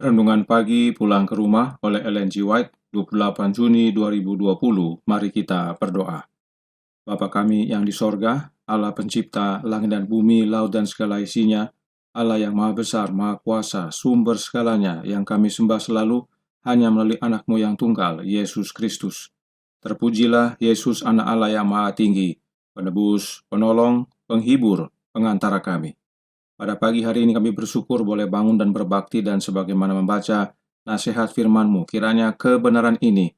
Renungan pagi pulang ke rumah oleh Ellen G. White, 28 Juni 2020. Mari kita berdoa. Bapa kami yang di sorga, Allah pencipta langit dan bumi, laut dan segala isinya, Allah yang maha besar, maha kuasa, sumber segalanya yang kami sembah selalu hanya melalui anak-Mu yang tunggal, Yesus Kristus. Terpujilah Yesus anak Allah yang maha tinggi, penebus, penolong, penghibur, pengantara kami. Pada pagi hari ini kami bersyukur boleh bangun dan berbakti dan sebagaimana membaca nasihat firman-Mu, kiranya kebenaran ini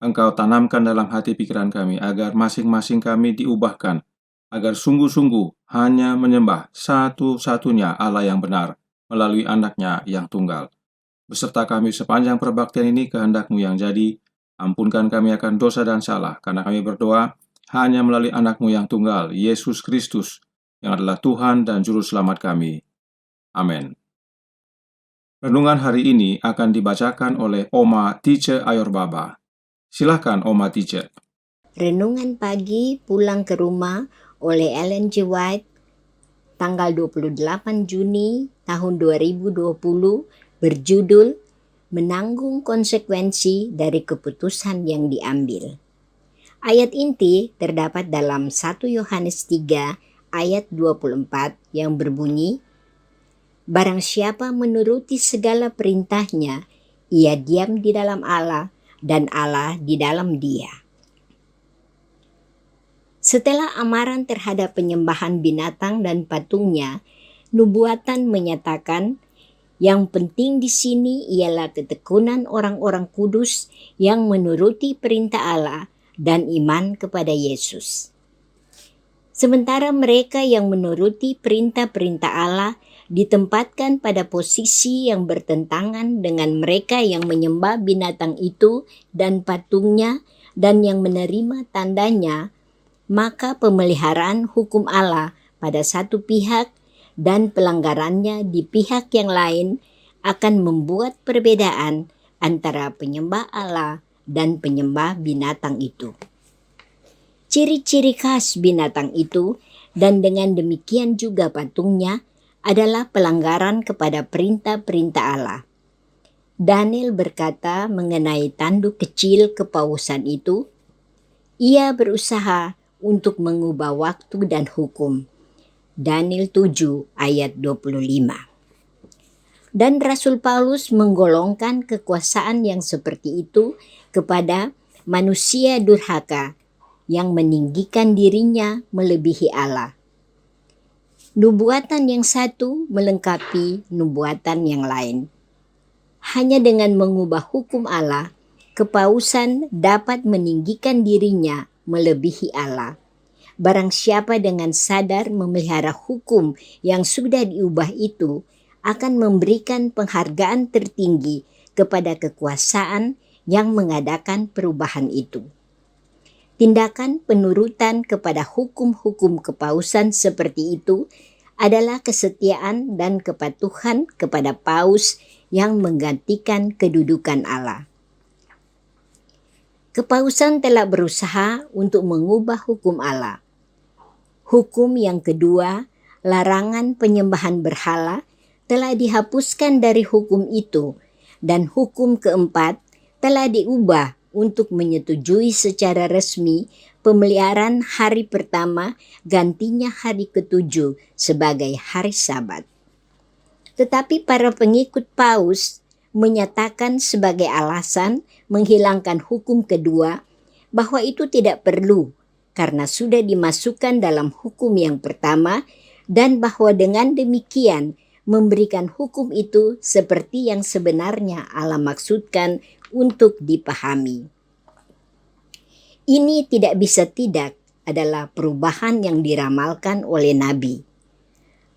Engkau tanamkan dalam hati pikiran kami agar masing-masing kami diubahkan, agar sungguh-sungguh hanya menyembah satu-satunya Allah yang benar melalui anaknya yang tunggal. Beserta kami sepanjang perbaktian ini kehendak-Mu yang jadi, ampunkan kami akan dosa dan salah, karena kami berdoa hanya melalui anak-Mu yang tunggal, Yesus Kristus, yang adalah Tuhan dan Juru Selamat kami. Amin. Renungan hari ini akan dibacakan oleh Oma Tice Ayorbaba. Silakan Oma Tice. Renungan pagi pulang ke rumah oleh Ellen G. White, tanggal 28 Juni tahun 2020, berjudul Menanggung Konsekuensi dari Keputusan yang Diambil. Ayat inti terdapat dalam 1 Yohanes 3 ayat 24 yang berbunyi, "Barang siapa menuruti segala perintahnya, ia diam di dalam Allah dan Allah di dalam dia." Setelah amaran terhadap penyembahan binatang dan patungnya, nubuatan menyatakan yang penting di sini ialah ketekunan orang-orang kudus yang menuruti perintah Allah dan iman kepada Yesus. Sementara mereka yang menuruti perintah-perintah Allah ditempatkan pada posisi yang bertentangan dengan mereka yang menyembah binatang itu dan patungnya dan yang menerima tandanya, maka pemeliharaan hukum Allah pada satu pihak dan pelanggarannya di pihak yang lain akan membuat perbedaan antara penyembah Allah dan penyembah binatang itu. Ciri-ciri khas binatang itu dan dengan demikian juga patungnya adalah pelanggaran kepada perintah-perintah Allah. Daniel berkata mengenai tanduk kecil kepausan itu, ia berusaha untuk mengubah waktu dan hukum. Daniel 7 ayat 25. Dan Rasul Paulus menggolongkan kekuasaan yang seperti itu kepada manusia durhaka yang meninggikan dirinya melebihi Allah. Nubuatan yang satu melengkapi nubuatan yang lain. Hanya dengan mengubah hukum Allah, kepausan dapat meninggikan dirinya melebihi Allah. Barang siapa dengan sadar memelihara hukum yang sudah diubah itu akan memberikan penghargaan tertinggi kepada kekuasaan yang mengadakan perubahan itu. Tindakan penurutan kepada hukum-hukum kepausan seperti itu adalah kesetiaan dan kepatuhan kepada paus yang menggantikan kedudukan Allah. Kepausan telah berusaha untuk mengubah hukum Allah. Hukum yang kedua, larangan penyembahan berhala, telah dihapuskan dari hukum itu, dan hukum keempat telah diubah untuk menyetujui secara resmi pemeliharaan hari pertama gantinya hari ketujuh sebagai hari Sabat. Tetapi para pengikut Paus menyatakan sebagai alasan menghilangkan hukum kedua bahwa itu tidak perlu karena sudah dimasukkan dalam hukum yang pertama dan bahwa dengan demikian memberikan hukum itu seperti yang sebenarnya Allah maksudkan untuk dipahami. Ini tidak bisa tidak adalah perubahan yang diramalkan oleh Nabi.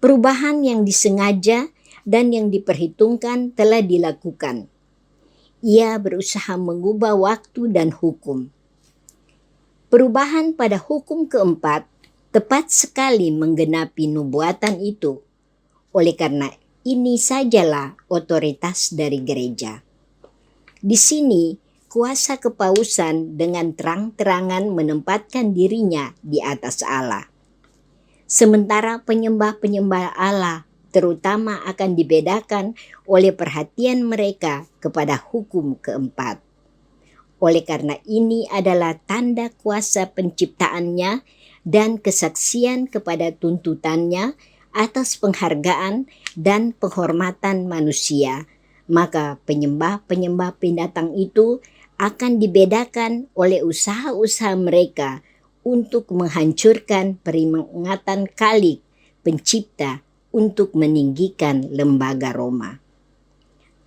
Perubahan yang disengaja dan yang diperhitungkan telah dilakukan. Ia berusaha mengubah waktu dan hukum. Perubahan pada hukum keempat tepat sekali menggenapi nubuatan itu. Oleh karena ini sajalah otoritas dari gereja. Di sini, kuasa kepausan dengan terang-terangan menempatkan dirinya di atas Allah. Sementara penyembah-penyembah Allah terutama akan dibedakan oleh perhatian mereka kepada hukum keempat. Oleh karena ini adalah tanda kuasa penciptaannya dan kesaksian kepada tuntutannya atas penghargaan dan penghormatan manusia, maka penyembah-penyembah binatang itu akan dibedakan oleh usaha-usaha mereka untuk menghancurkan peringatan Khalik pencipta untuk meninggikan lembaga Roma.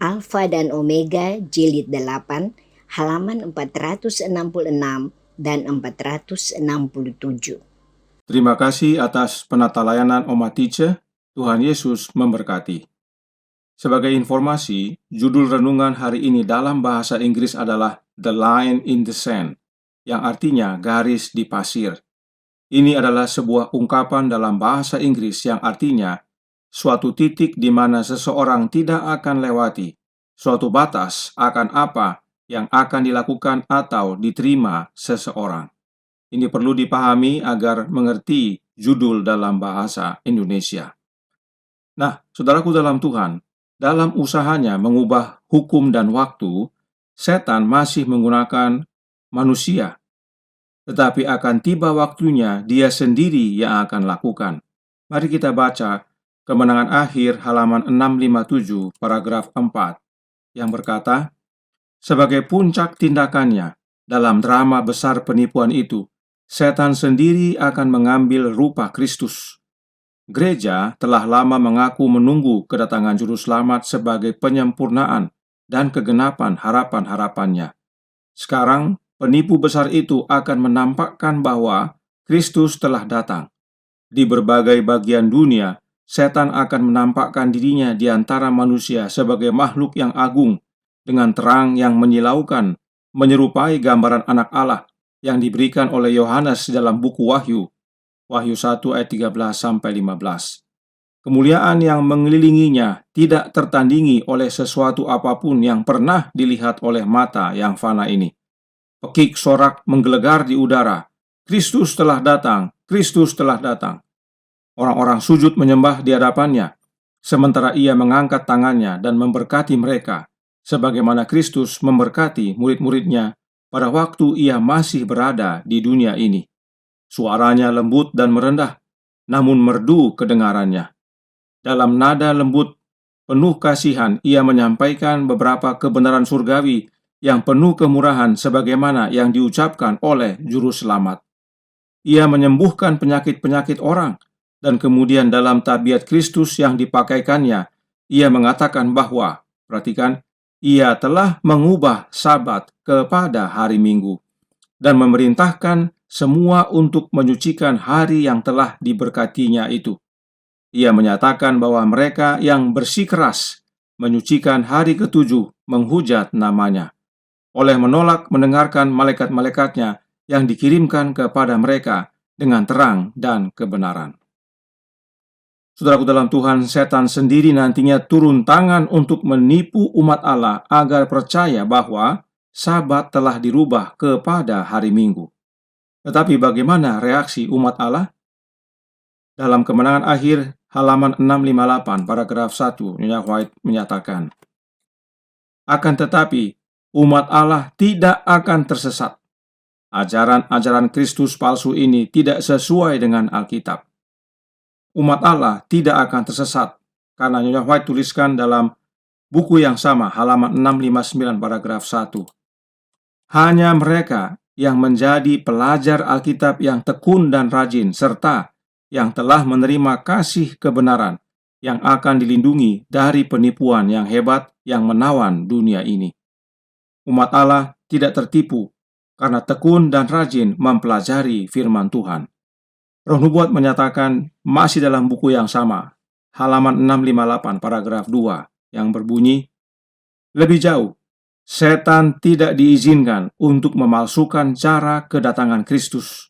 Alfa dan Omega jilid 8 halaman 466 dan 467. Terima kasih atas penata layanan Oma Tice. Tuhan Yesus memberkati. Sebagai informasi, judul renungan hari ini dalam bahasa Inggris adalah The Line in the Sand, yang artinya garis di pasir. Ini adalah sebuah ungkapan dalam bahasa Inggris yang artinya suatu titik di mana seseorang tidak akan lewati, suatu batas akan apa yang akan dilakukan atau diterima seseorang. Ini perlu dipahami agar mengerti judul dalam bahasa Indonesia. Nah, saudaraku dalam Tuhan, dalam usahanya mengubah hukum dan waktu, setan masih menggunakan manusia. Tetapi akan tiba waktunya dia sendiri yang akan lakukan. Mari kita baca Kemenangan Akhir halaman 657 paragraf 4 yang berkata, sebagai puncak tindakannya dalam drama besar penipuan itu, setan sendiri akan mengambil rupa Kristus. Gereja telah lama mengaku menunggu kedatangan Juru Selamat sebagai penyempurnaan dan kegenapan harapan-harapannya. Sekarang, penipu besar itu akan menampakkan bahwa Kristus telah datang. Di berbagai bagian dunia, setan akan menampakkan dirinya di antara manusia sebagai makhluk yang agung, dengan terang yang menyilaukan, menyerupai gambaran anak Allah yang diberikan oleh Yohanes dalam buku Wahyu 1 ayat 13-15. Kemuliaan yang mengelilinginya tidak tertandingi oleh sesuatu apapun yang pernah dilihat oleh mata yang fana ini. Pekik sorak menggelegar di udara. Kristus telah datang, Kristus telah datang. Orang-orang sujud menyembah di hadapannya, sementara ia mengangkat tangannya dan memberkati mereka, sebagaimana Kristus memberkati murid-muridnya pada waktu ia masih berada di dunia ini. Suaranya lembut dan merendah, namun merdu kedengarannya. Dalam nada lembut, penuh kasihan, ia menyampaikan beberapa kebenaran surgawi yang penuh kemurahan sebagaimana yang diucapkan oleh Juru Selamat. Ia menyembuhkan penyakit-penyakit orang, dan kemudian dalam tabiat Kristus yang dipakaikannya, ia mengatakan bahwa, perhatikan, ia telah mengubah Sabat kepada hari Minggu, dan memerintahkan semua untuk menyucikan hari yang telah diberkatinya itu. Ia menyatakan bahwa mereka yang bersikeras menyucikan hari ketujuh menghujat namanya, oleh menolak mendengarkan malaikat-malaikatnya yang dikirimkan kepada mereka dengan terang dan kebenaran. Saudaraku dalam Tuhan, setan sendiri nantinya turun tangan untuk menipu umat Allah agar percaya bahwa Sabat telah dirubah kepada hari Minggu. Tetapi bagaimana reaksi umat Allah? Dalam Kemenangan Akhir halaman 658 paragraf 1, Nyonya White menyatakan, akan tetapi umat Allah tidak akan tersesat. Ajaran-ajaran Kristus palsu ini tidak sesuai dengan Alkitab. Umat Allah tidak akan tersesat, karena Nyonya White tuliskan dalam buku yang sama halaman 659 paragraf 1. Hanya mereka yang menjadi pelajar Alkitab yang tekun dan rajin, serta yang telah menerima kasih kebenaran, yang akan dilindungi dari penipuan yang hebat yang menawan dunia ini. Umat Allah tidak tertipu karena tekun dan rajin mempelajari firman Tuhan. Roh Nubuat menyatakan masih dalam buku yang sama, halaman 658 paragraf 2, yang berbunyi, lebih jauh, setan tidak diizinkan untuk memalsukan cara kedatangan Kristus.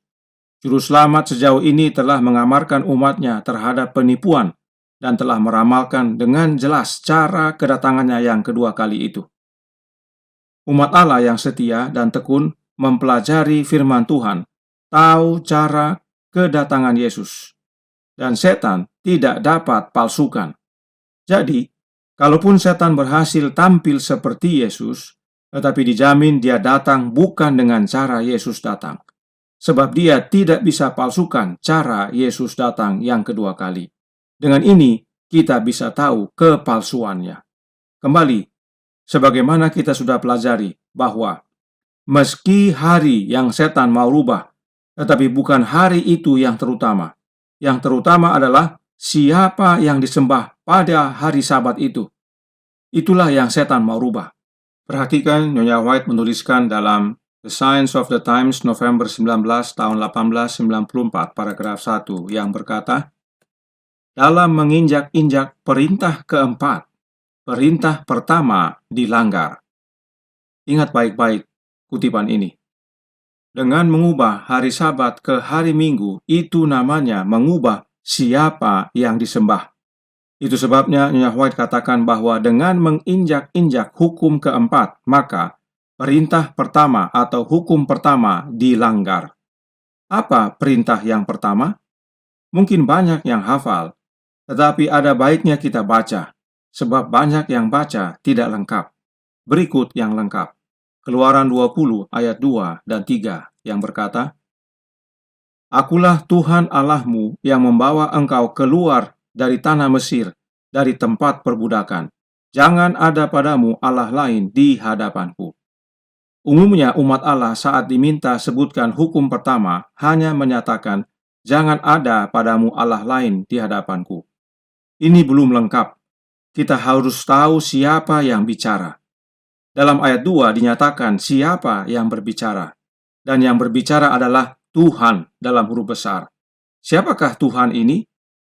Juru Selamat sejauh ini telah mengamarkan umatnya terhadap penipuan dan telah meramalkan dengan jelas cara kedatangannya yang kedua kali itu. Umat Allah yang setia dan tekun mempelajari firman Tuhan, tahu cara kedatangan Yesus, dan setan tidak dapat palsukan Jadi, kalaupun setan berhasil tampil seperti Yesus, tetapi dijamin dia datang bukan dengan cara Yesus datang. Sebab dia tidak bisa palsukan cara Yesus datang yang kedua kali. Dengan ini, kita bisa tahu kepalsuannya. Kembali, sebagaimana kita sudah pelajari bahwa meski hari yang setan mau rubah, tetapi bukan hari itu yang terutama. Yang terutama adalah siapa yang disembah pada hari Sabat itu. Itulah yang setan mau rubah. Perhatikan, Nyonya White menuliskan dalam The Science of the Times November 19 tahun 1894 paragraf 1 yang berkata, dalam menginjak-injak perintah keempat, perintah pertama dilanggar. Ingat baik-baik kutipan ini. Dengan mengubah hari Sabat ke hari Minggu, itu namanya mengubah siapa yang disembah. Itu sebabnya Nyonya White katakan bahwa dengan menginjak-injak hukum keempat, maka perintah pertama atau hukum pertama dilanggar. Apa perintah yang pertama? Mungkin banyak yang hafal, tetapi ada baiknya kita baca, sebab banyak yang baca tidak lengkap. Berikut yang lengkap. Keluaran 20 ayat 2 dan 3 yang berkata, Akulah Tuhan Allahmu yang membawa engkau keluar dari tanah Mesir, dari tempat perbudakan. Jangan ada padamu Allah lain di hadapanku. Umumnya umat Allah saat diminta sebutkan hukum pertama hanya menyatakan, jangan ada padamu Allah lain di hadapanku. Ini belum lengkap. Kita harus tahu siapa yang bicara. Dalam ayat 2 dinyatakan siapa yang berbicara. Dan yang berbicara adalah Tuhan dalam huruf besar. Siapakah Tuhan ini?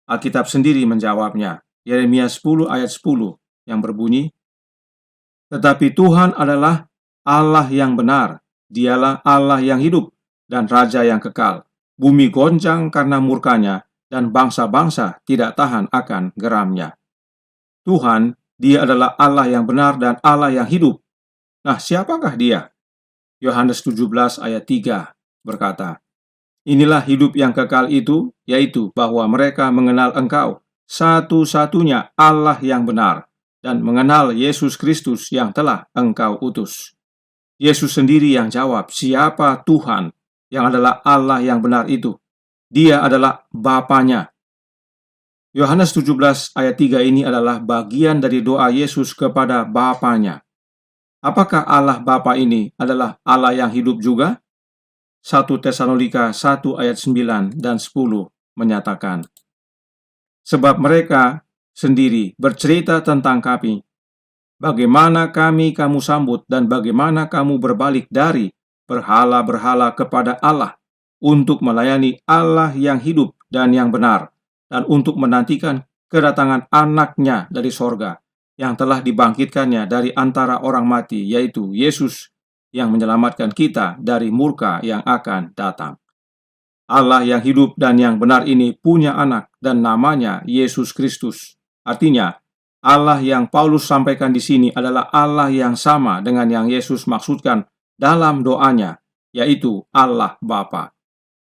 Alkitab sendiri menjawabnya. Yeremia 10 ayat 10 yang berbunyi, tetapi Tuhan adalah Allah yang benar. Dialah Allah yang hidup dan Raja yang kekal. Bumi goncang karena murkanya dan bangsa-bangsa tidak tahan akan geramnya. Tuhan, Dia adalah Allah yang benar dan Allah yang hidup. Nah, siapakah Dia? Yohanes 17 ayat 3 berkata, inilah hidup yang kekal itu, yaitu bahwa mereka mengenal Engkau, satu-satunya Allah yang benar, dan mengenal Yesus Kristus yang telah Engkau utus. Yesus sendiri yang jawab, siapa Tuhan yang adalah Allah yang benar itu? Dia adalah Bapanya. Yohanes 17 ayat 3 ini adalah bagian dari doa Yesus kepada Bapanya. Apakah Allah Bapa ini adalah Allah yang hidup juga? 1 Tesalonika 1 ayat 9 dan 10 menyatakan, sebab mereka sendiri bercerita tentang kami, bagaimana kami kamu sambut dan bagaimana kamu berbalik dari berhala-berhala kepada Allah untuk melayani Allah yang hidup dan yang benar, dan untuk menantikan kedatangan anaknya dari sorga yang telah dibangkitkannya dari antara orang mati, yaitu Yesus yang menyelamatkan kita dari murka yang akan datang. Allah yang hidup dan yang benar ini punya anak dan namanya Yesus Kristus. Artinya, Allah yang Paulus sampaikan di sini adalah Allah yang sama dengan yang Yesus maksudkan dalam doanya, yaitu Allah Bapa.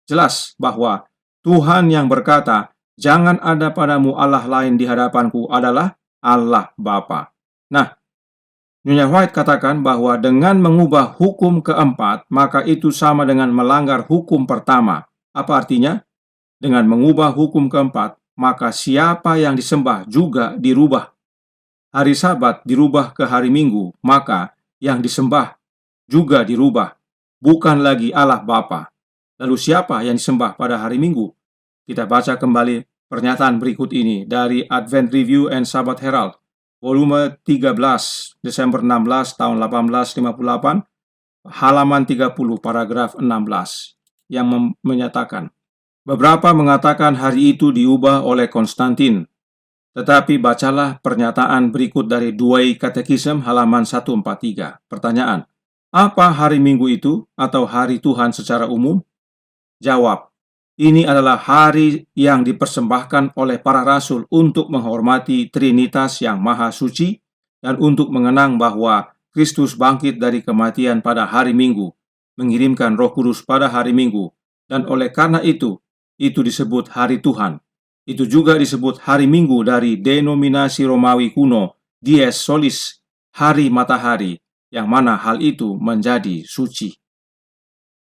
Jelas bahwa Tuhan yang berkata, jangan ada padamu Allah lain di hadapanku adalah Allah Bapa. Nah, Nyonya White katakan bahwa dengan mengubah hukum keempat, maka itu sama dengan melanggar hukum pertama. Apa artinya? Dengan mengubah hukum keempat, maka siapa yang disembah juga dirubah. Hari Sabat dirubah ke hari Minggu, maka yang disembah juga dirubah. Bukan lagi Allah Bapa. Lalu siapa yang disembah pada hari Minggu? Kita baca kembali pernyataan berikut ini dari Advent Review and Sabbath Herald, volume 13, Desember 16 tahun 1858, halaman 30, paragraf 16, yang menyatakan, beberapa mengatakan hari itu diubah oleh Konstantin. Tetapi bacalah pernyataan berikut dari Douay Catechism halaman 143. Pertanyaan, apa hari Minggu itu atau hari Tuhan secara umum? Jawab, ini adalah hari yang dipersembahkan oleh para rasul untuk menghormati Trinitas yang Maha Suci dan untuk mengenang bahwa Kristus bangkit dari kematian pada hari Minggu, mengirimkan Roh Kudus pada hari Minggu, dan oleh karena itu disebut hari Tuhan, Itu juga disebut hari Minggu dari denominasi Romawi kuno, Dies Solis, hari matahari, yang mana hal itu menjadi suci.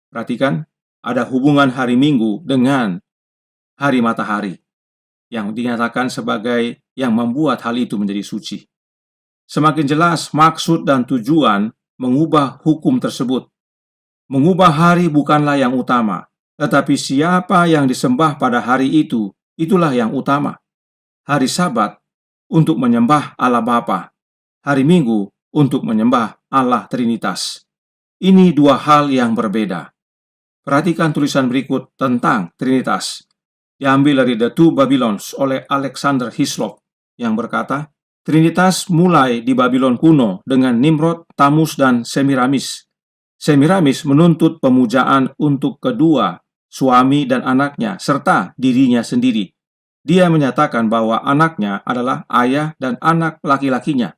Perhatikan, ada hubungan hari Minggu dengan hari matahari, yang dinyatakan sebagai yang membuat hal itu menjadi suci. Semakin jelas maksud dan tujuan mengubah hukum tersebut. Mengubah hari bukanlah yang utama, tetapi siapa yang disembah pada hari itu, itulah yang utama. Hari Sabat untuk menyembah Allah Bapa, hari Minggu untuk menyembah Allah Trinitas. Ini dua hal yang berbeda. Perhatikan tulisan berikut tentang Trinitas. Diambil dari The Two Babylons oleh Alexander Hislop yang berkata, Trinitas mulai di Babylon kuno dengan Nimrod, Tamus, dan Semiramis. Semiramis menuntut pemujaan untuk kedua suami dan anaknya, serta dirinya sendiri. Dia menyatakan bahwa anaknya adalah ayah dan anak laki-lakinya.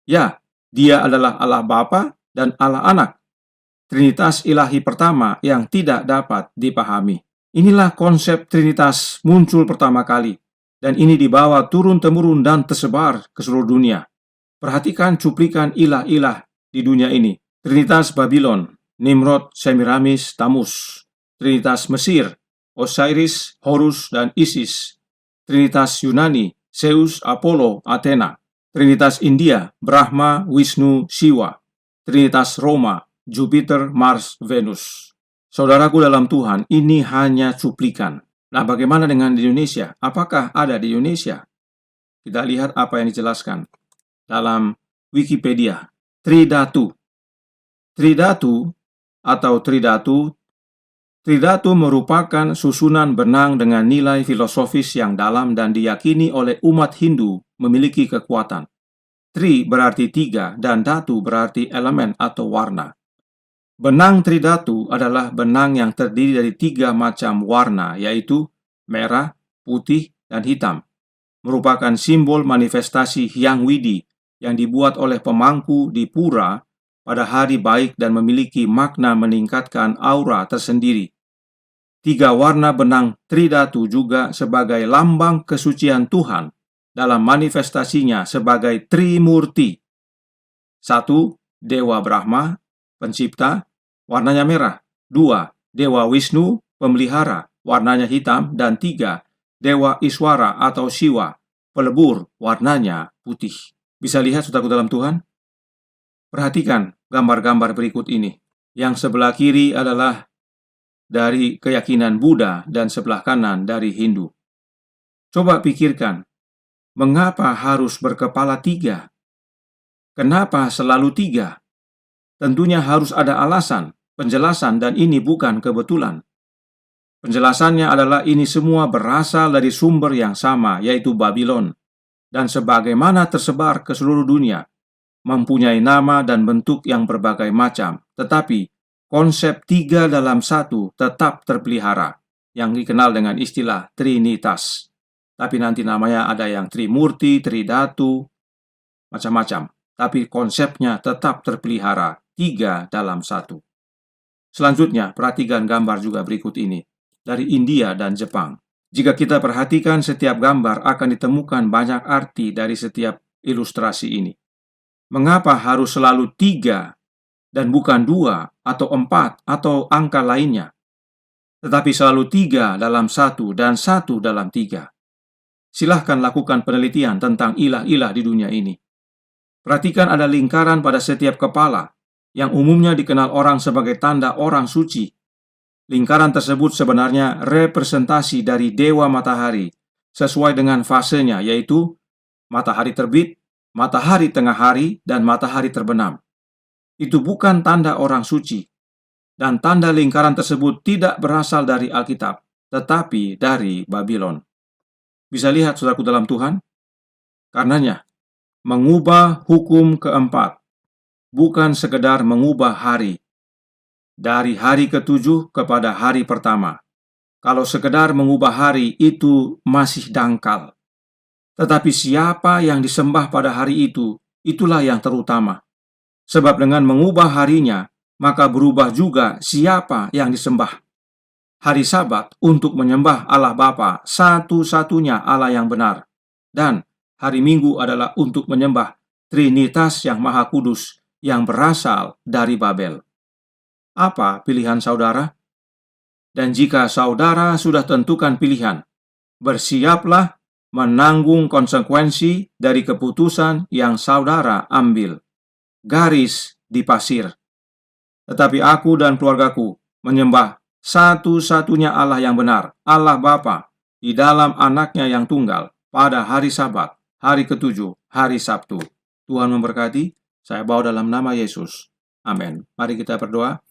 Ya, dia adalah Allah Bapa dan Allah Anak. Trinitas ilahi pertama yang tidak dapat dipahami. Inilah konsep Trinitas muncul pertama kali, dan ini dibawa turun-temurun dan tersebar ke seluruh dunia. Perhatikan cuplikan ilah-ilah di dunia ini. Trinitas Babylon, Nimrod, Semiramis, Tamus. Trinitas Mesir, Osiris, Horus, dan Isis. Trinitas Yunani, Zeus, Apollo, Athena. Trinitas India, Brahma, Wisnu, Shiva. Trinitas Roma, Jupiter, Mars, Venus. Saudaraku dalam Tuhan, ini hanya cuplikan. Nah, bagaimana dengan di Indonesia? Apakah ada di Indonesia? Kita lihat apa yang dijelaskan dalam Wikipedia. Tridatu. Tridatu atau Tridatu merupakan susunan benang dengan nilai filosofis yang dalam dan diyakini oleh umat Hindu memiliki kekuatan. Tri berarti tiga dan datu berarti elemen atau warna. Benang Tridatu adalah benang yang terdiri dari tiga macam warna, yaitu merah, putih, dan hitam. Merupakan simbol manifestasi Hyang Widi yang dibuat oleh pemangku di pura pada hari baik dan memiliki makna meningkatkan aura tersendiri. Tiga warna benang Tridatu juga sebagai lambang kesucian Tuhan dalam manifestasinya sebagai Trimurti. 1. Dewa Brahma, pencipta, warnanya merah. 2. Dewa Wisnu, pemelihara, warnanya hitam. Dan 3. Dewa Iswara atau Shiva, pelebur, warnanya putih. Bisa lihat saudaraku dalam Tuhan? Perhatikan gambar-gambar berikut ini. Yang sebelah kiri adalah dari keyakinan Buddha dan sebelah kanan dari Hindu. Coba pikirkan, mengapa harus berkepala tiga? Kenapa selalu tiga? Tentunya harus ada alasan, penjelasan, dan ini bukan kebetulan. Penjelasannya adalah ini semua berasal dari sumber yang sama, yaitu Babylon, dan sebagaimana tersebar ke seluruh dunia, mempunyai nama dan bentuk yang berbagai macam, tetapi konsep tiga dalam satu tetap terpelihara, yang dikenal dengan istilah Trinitas. Tapi nanti namanya ada yang Trimurti, Tridatu, macam-macam. Tapi konsepnya tetap terpelihara, tiga dalam satu. Selanjutnya, perhatikan gambar juga berikut ini, dari India dan Jepang. Jika kita perhatikan setiap gambar akan ditemukan banyak arti dari setiap ilustrasi ini. Mengapa harus selalu tiga dan bukan 2 atau 4 atau angka lainnya, tetapi selalu 3 dalam 1 dan 1 dalam 3? Silahkan lakukan penelitian tentang ilah-ilah di dunia ini. Perhatikan ada lingkaran pada setiap kepala, yang umumnya dikenal orang sebagai tanda orang suci. Lingkaran tersebut sebenarnya representasi dari Dewa Matahari, sesuai dengan fasenya, yaitu matahari terbit, matahari tengah hari, dan matahari terbenam. Itu bukan tanda orang suci, dan tanda lingkaran tersebut tidak berasal dari Alkitab, tetapi dari Babylon. Bisa lihat saudaraku dalam Tuhan? Karenanya, mengubah hukum keempat, bukan sekedar mengubah hari, dari hari ke-7 kepada hari pertama. Kalau sekedar mengubah hari itu masih dangkal. Tetapi siapa yang disembah pada hari itu, itulah yang terutama. Sebab dengan mengubah harinya, maka berubah juga siapa yang disembah. hari Sabat untuk menyembah Allah Bapa, satu-satunya Allah yang benar. Dan hari Minggu adalah untuk menyembah Trinitas yang Maha Kudus yang berasal dari Babel. Apa pilihan saudara? Dan jika saudara sudah tentukan pilihan, bersiaplah menanggung konsekuensi dari keputusan yang saudara ambil. Garis di pasir. Tetapi aku dan keluargaku menyembah satu-satunya Allah yang benar, Allah Bapa, di dalam anaknya yang tunggal, pada hari Sabat, hari ketujuh, hari Sabtu. Tuhan memberkati, saya bawa dalam nama Yesus. Amin. Mari kita berdoa.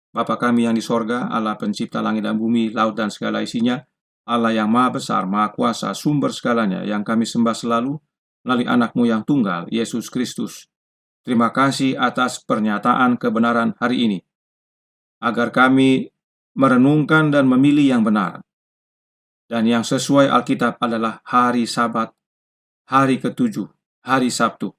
Bapa kami yang di sorga, Allah pencipta langit dan bumi, laut dan segala isinya, Allah yang maha besar, maha kuasa, sumber segalanya, yang kami sembah selalu, melalui anakmu yang tunggal, Yesus Kristus. Terima kasih atas pernyataan kebenaran hari ini, agar kami merenungkan dan memilih yang benar. Dan yang sesuai Alkitab adalah hari Sabat, hari ketujuh, hari Sabtu.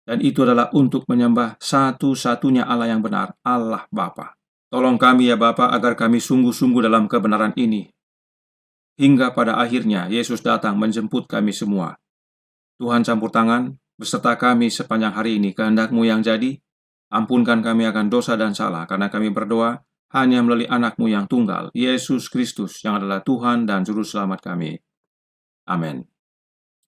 Dan itu adalah untuk menyembah satu-satunya Allah yang benar, Allah Bapa. Tolong kami ya Bapa, agar kami sungguh-sungguh dalam kebenaran ini. Hingga pada akhirnya Yesus datang menjemput kami semua. Tuhan campur tangan beserta kami sepanjang hari ini. Kehendak-Mu yang jadi, ampunkan kami akan dosa dan salah, karena kami berdoa hanya melalui anak-Mu yang tunggal, Yesus Kristus, yang adalah Tuhan dan Juru Selamat kami. Amin.